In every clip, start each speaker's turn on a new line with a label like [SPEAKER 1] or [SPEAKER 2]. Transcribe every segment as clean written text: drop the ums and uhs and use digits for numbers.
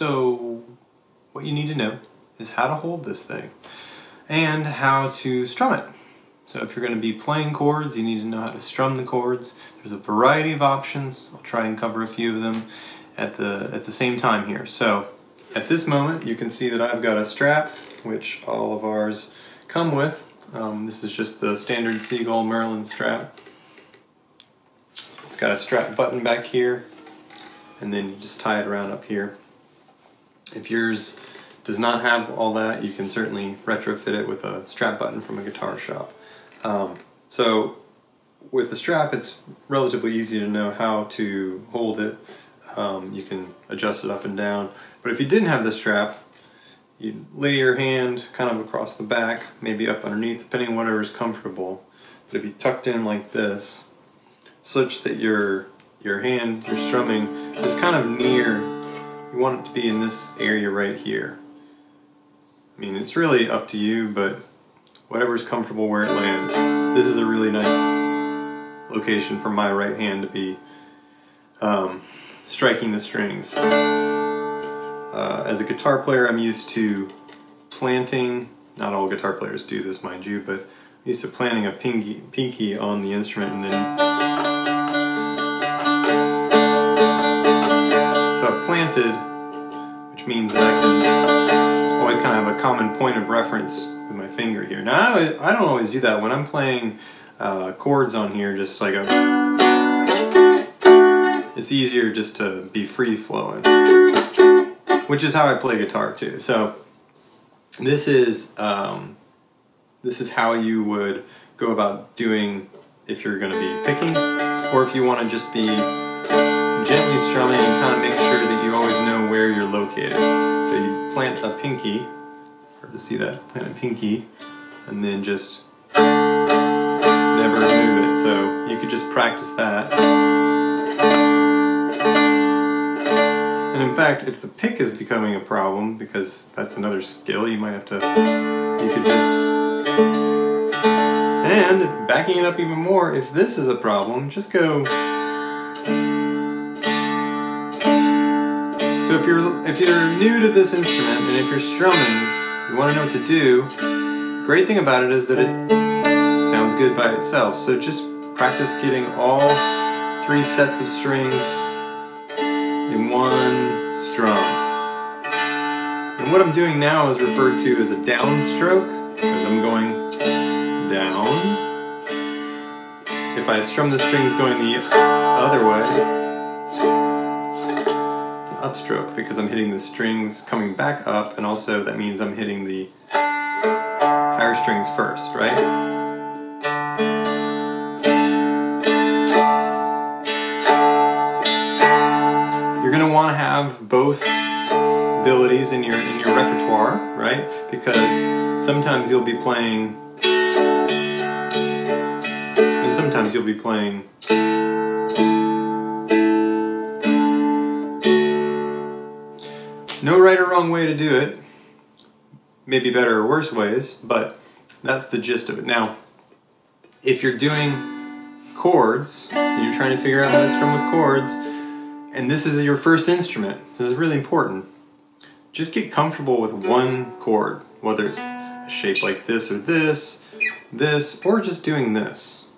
[SPEAKER 1] So what you need to know is how to hold this thing and how to strum it. So if you're going to be playing chords, you need to know how to strum the chords. There's a variety of options. I'll try and cover a few of them at the same time here. So at this moment you can see that I've got a strap, which all of ours come with. This is just the standard Seagull Merlin strap. It's got a strap button back here, and then you just tie it around up here. If yours does not have all that, you can certainly retrofit it with a strap button from a guitar shop. So with the strap, it's relatively easy to know how to hold it. You can adjust it up and down. But if you didn't have the strap, you lay your hand kind of across the back, maybe up underneath, depending on whatever is comfortable. But if you tucked in like this, such that your hand, your strumming, is kind of near, you want it to be in this area right here. I mean, it's really up to you, but whatever's comfortable where it lands. This is a really nice location for my right hand to be striking the strings. As a guitar player, I'm used to planting, not all guitar players do this, mind you, but I'm used to planting a pinky on the instrument, and then so I've planted, which means that I can always kind of have a common point of reference with my finger here. Now I don't always do that when I'm playing chords on here, just like it's easier just to be free flowing, which is how I play guitar too. So this is how you would go about doing if you're going to be picking, or if you want to just be gently strumming and kind of make sure that you always know where you're located. So you plant a pinky, hard to see that, plant a pinky, and then just never move it. So you could just practice that. And in fact, if the pick is becoming a problem, because that's another skill, you might have to, you could just, and backing it up even more, if this is a problem, just go. So if you're new to this instrument, and if you're strumming, you want to know what to do, the great thing about it is that it sounds good by itself. So just practice getting all 3 sets of strings in one strum. And what I'm doing now is referred to as a downstroke, because I'm going down. If I strum the strings going the other way, it's an upstroke, because I'm hitting the strings coming back up, and also that means I'm hitting the higher strings first, right? You're going to want to have both abilities in your repertoire, right? Because sometimes you'll be playing, and sometimes you'll be playing. No right or wrong way to do it. Maybe better or worse ways, but that's the gist of it. Now, if you're doing chords and you're trying to figure out how to strum with chords, and this is your first instrument, this is really important, just get comfortable with one chord, whether it's a shape like this or this, or just doing this,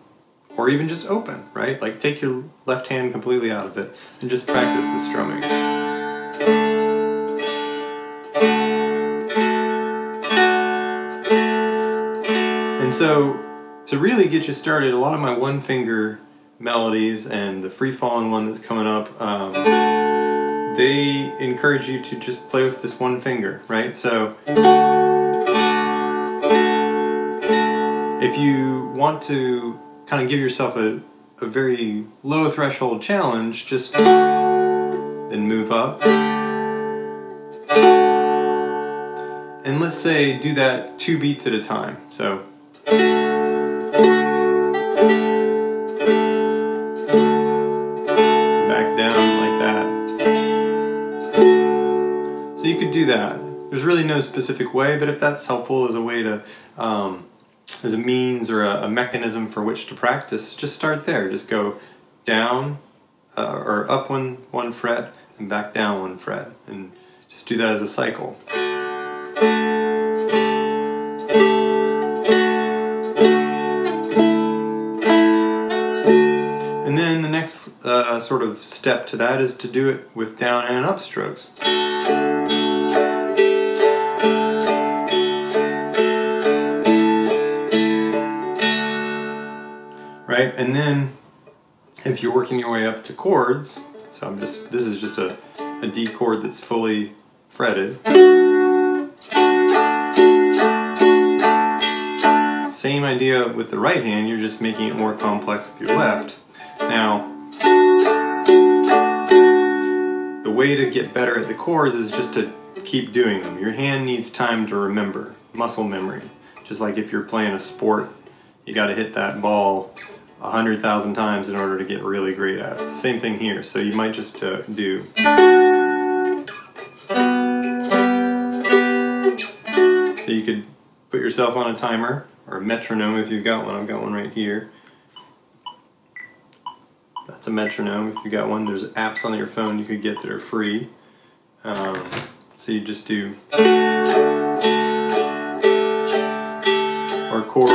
[SPEAKER 1] or even just open, right? Like take your left hand completely out of it and just practice the strumming. And so to really get you started, a lot of my one finger melodies and the free-falling one that's coming up, they encourage you to just play with this one finger, right? So if you want to kind of give yourself a very low threshold challenge, just then move up. And let's say do that 2 beats at a time. So so you could do that. There's really no specific way, but if that's helpful as a way to, as a means or a mechanism for which to practice, just start there. Just go down or up one fret and back down 1 fret, and Just do that as a cycle. And then the next sort of step to that is to do it with down and up strokes. Right? And then if you're working your way up to chords, so this is just a D chord that's fully fretted. Same idea with the right hand, you're just making it more complex with your left. Now, the way to get better at the chords is just to keep doing them. Your hand needs time to remember, muscle memory. Just like if you're playing a sport, you got to hit that ball 100,000 times in order to get really great at it. Same thing here, so you might just do. So you could put yourself on a timer, or a metronome if you've got one. I've got one right here. That's a metronome if you've got one. There's apps on your phone you could get that are free. So you just do, or chords.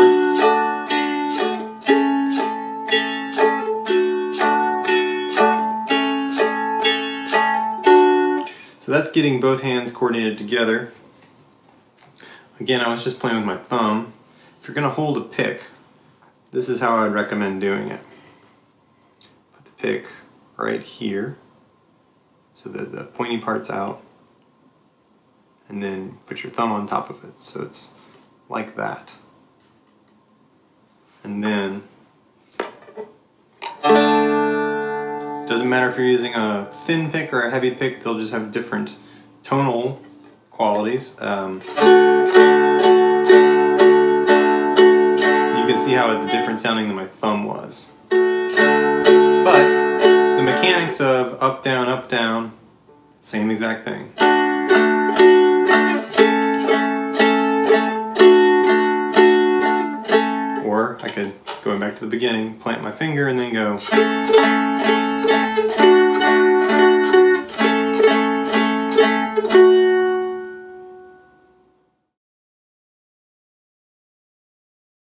[SPEAKER 1] So that's getting both hands coordinated together. Again, I was just playing with my thumb. If you're going to hold a pick, this is how I'd recommend doing it. Put the pick right here so that the pointy part's out, and then put your thumb on top of it so it's like that. And then, doesn't matter if you're using a thin pick or a heavy pick, they'll just have different tonal qualities. You can see how it's different sounding than my thumb was. But the mechanics of up, down, same exact thing. Or I could, going back to the beginning, plant my finger and then go.